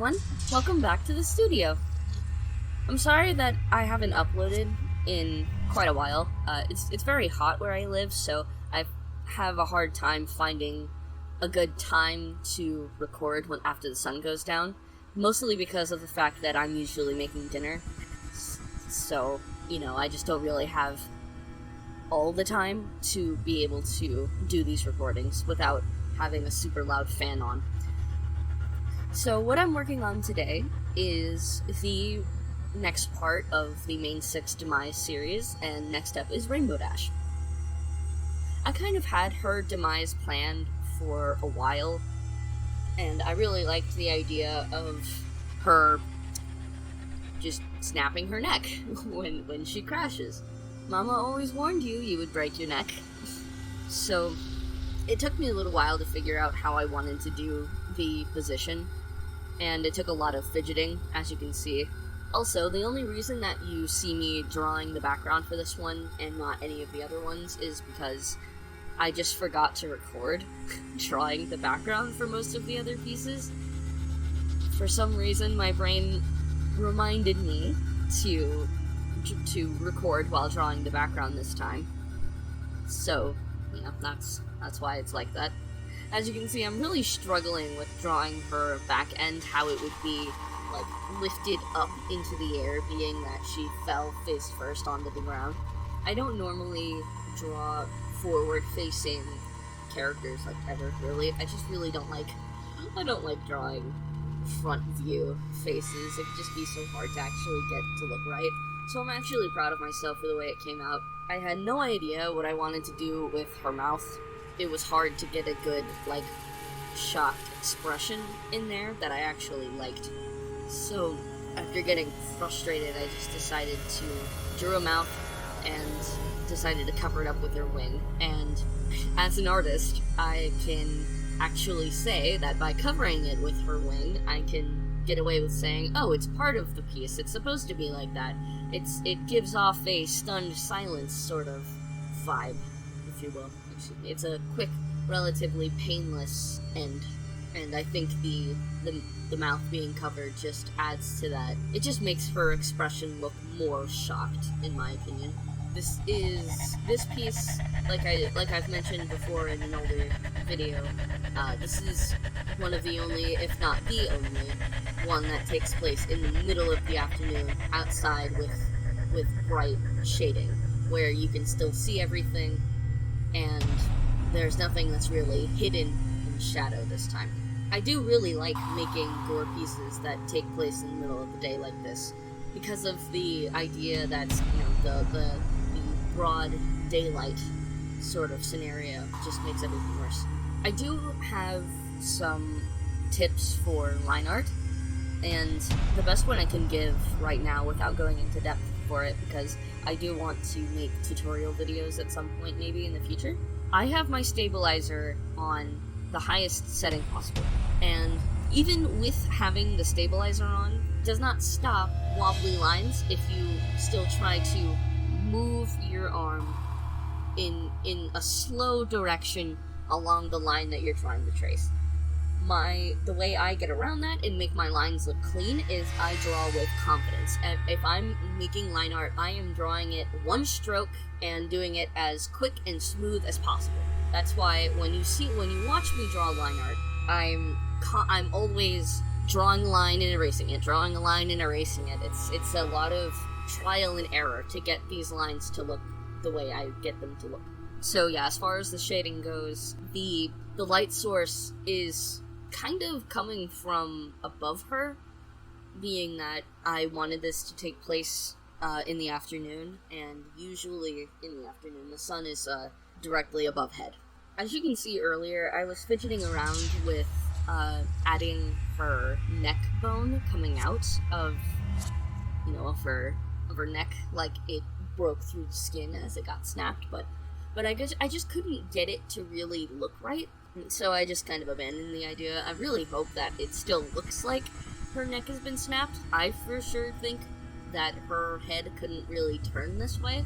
everyone, welcome back to the studio. I'm sorry that I haven't uploaded in quite a while. It's very hot where I live, so I have a hard time finding a good time to record after the sun goes down, mostly because of the fact that I'm usually making dinner, so, I just don't really have all the time to be able to do these recordings without having a super loud fan on. So what I'm working on today is the next part of the main 6 Demise series, and next up is Rainbow Dash. I kind of had her demise planned for a while, and I really liked the idea of her just snapping her neck when she crashes. Mama always warned you would break your neck. So it took me a little while to figure out how I wanted to do the position, and it took a lot of fidgeting, as you can see. Also, the only reason that you see me drawing the background for this one and not any of the other ones is because I just forgot to record drawing the background for most of the other pieces. For some reason, my brain reminded me to record while drawing the background this time. So, that's why it's like that. As you can see, I'm really struggling with drawing her back end, how it would be, lifted up into the air, being that she fell face first onto the ground. I don't normally draw forward-facing characters, ever, really. I just really don't like drawing front view faces. It could just be so hard to actually get to look right. So I'm actually proud of myself for the way it came out. I had no idea what I wanted to do with her mouth. It was hard to get a good, shocked expression in there that I actually liked. So, after getting frustrated, I just decided to draw a mouth and decided to cover it up with her wing. And as an artist, I can actually say that by covering it with her wing, I can get away with saying, oh, it's part of the piece, it's supposed to be like that. It gives off a stunned silence sort of vibe, if you will. It's a quick, relatively painless end, and I think the mouth being covered just adds to that. It just makes her expression look more shocked, in my opinion. This piece, like I've mentioned before in an older video, this is one of the only, if not the only, one that takes place in the middle of the afternoon, outside with bright shading, where you can still see everything, and there's nothing that's really hidden in shadow this time. I do really like making gore pieces that take place in the middle of the day like this, because of the idea that, the broad daylight sort of scenario just makes everything worse. I do have some tips for line art, and the best one I can give right now without going into depth for it, because I do want to make tutorial videos at some point maybe in the future. I have my stabilizer on the highest setting possible, and even with having the stabilizer on, does not stop wobbly lines if you still try to move your arm in a slow direction along the line that you're trying to trace. The way I get around that and make my lines look clean is I draw with confidence. If I'm making line art, I am drawing it one stroke and doing it as quick and smooth as possible. That's why when you watch me draw line art, I'm always drawing a line and erasing it, drawing a line and erasing it. It's a lot of trial and error to get these lines to look the way I get them to look. So yeah, as far as the shading goes, the light source is kind of coming from above her, being that I wanted this to take place in the afternoon, and usually in the afternoon the sun is directly above head. As you can see earlier, I was fidgeting around with adding her neck bone coming out of her neck, like it broke through the skin as it got snapped, but I just couldn't get it to really look right, so I just kind of abandoned the idea. I really hope that it still looks like her neck has been snapped. I for sure think that her head couldn't really turn this way.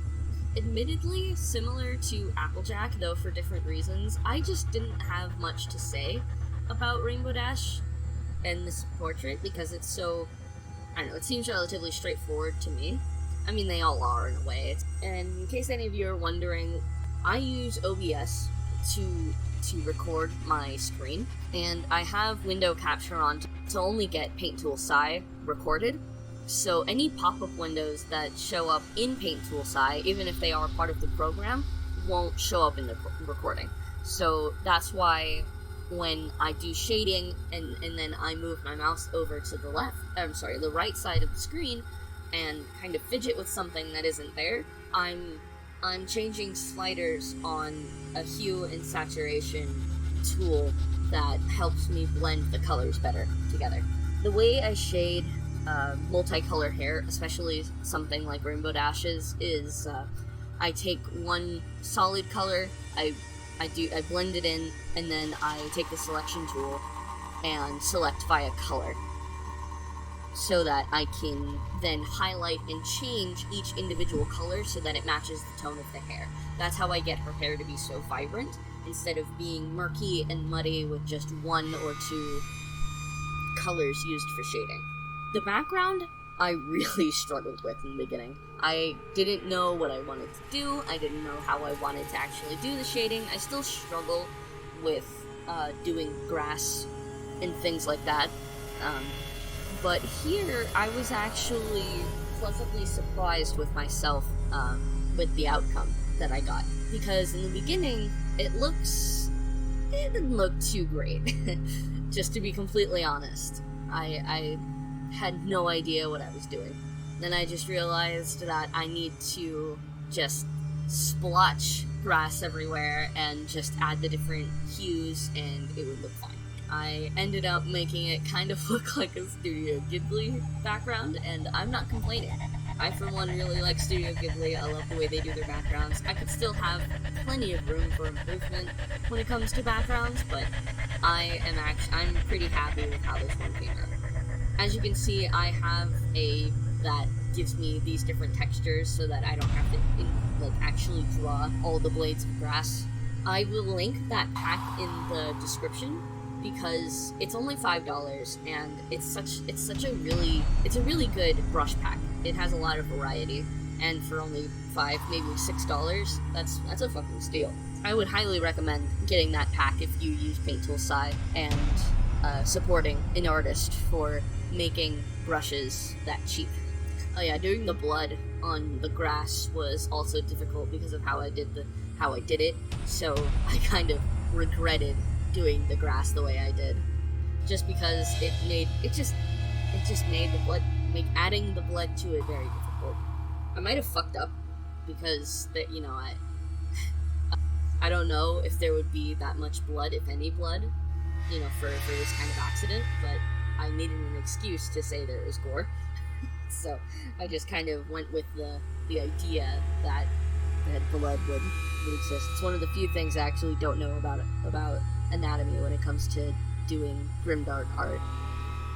Admittedly, similar to Applejack, though for different reasons, I just didn't have much to say about Rainbow Dash in this portrait because it's so, I don't know, it seems relatively straightforward to me. I mean, they all are in a way. And in case any of you are wondering, I use OBS to record my screen, and I have window capture on to only get Paint Tool Sci recorded. So any pop-up windows that show up in Paint Tool Sci, even if they are part of the program, won't show up in the recording. So that's why when I do shading and then I move my mouse over to the the right side of the screen and kind of fidget with something that isn't there, I'm changing sliders on a hue and saturation tool that helps me blend the colors better together. The way I shade multicolor hair, especially something like Rainbow Dashes, is I take one solid color, I blend it in, and then I take the selection tool and select via color, so that I can then highlight and change each individual color so that it matches the tone of the hair. That's how I get her hair to be so vibrant, instead of being murky and muddy with just one or two colors used for shading. The background, I really struggled with in the beginning. I didn't know what I wanted to do, I didn't know how I wanted to actually do the shading. I still struggle with doing grass and things like that. But here, I was actually pleasantly surprised with myself with the outcome that I got. Because in the beginning, it didn't look too great. Just to be completely honest. I had no idea what I was doing. Then I just realized that I need to just splotch grass everywhere and just add the different hues and it would look fine. I ended up making it kind of look like a Studio Ghibli background, and I'm not complaining. I, for one, really like Studio Ghibli. I love the way they do their backgrounds. I could still have plenty of room for improvement when it comes to backgrounds, but I'm pretty happy with how this one came out. As you can see, I have that gives me these different textures so that I don't have to actually draw all the blades of grass. I will link that pack in the description because it's only $5 and it's a really good brush pack. It has a lot of variety, and for only $5, maybe $6, that's a fucking steal. I would highly recommend getting that pack if you use Paint Tool Sci and supporting an artist for making brushes that cheap. Oh yeah, doing the blood on the grass was also difficult because of how I did it, so I kind of regretted doing the grass the way I did, just because it just made adding the blood to it very difficult. I might have fucked up because I don't know if there would be that much blood, if any blood, for this kind of accident, but I needed an excuse to say there was gore. So I just kind of went with the idea that blood would exist. It's one of the few things I actually don't know about anatomy when it comes to doing grimdark art.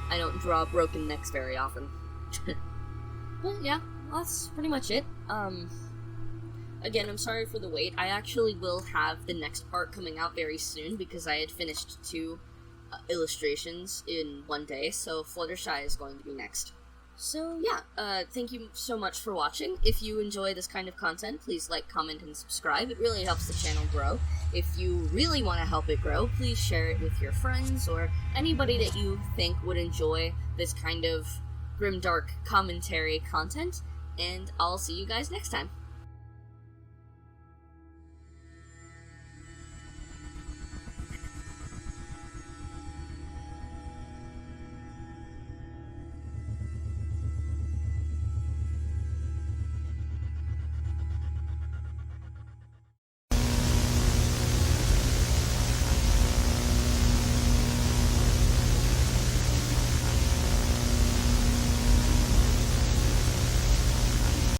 I don't draw broken necks very often. But yeah, that's pretty much it. Again, I'm sorry for the wait. I actually will have the next part coming out very soon because I had finished 2 illustrations in one day, so Fluttershy is going to be next. So yeah, thank you so much for watching. If you enjoy this kind of content, please like, comment, and subscribe. It really helps the channel grow. If you really want to help it grow, please share it with your friends or anybody that you think would enjoy this kind of grimdark commentary content, and I'll see you guys next time.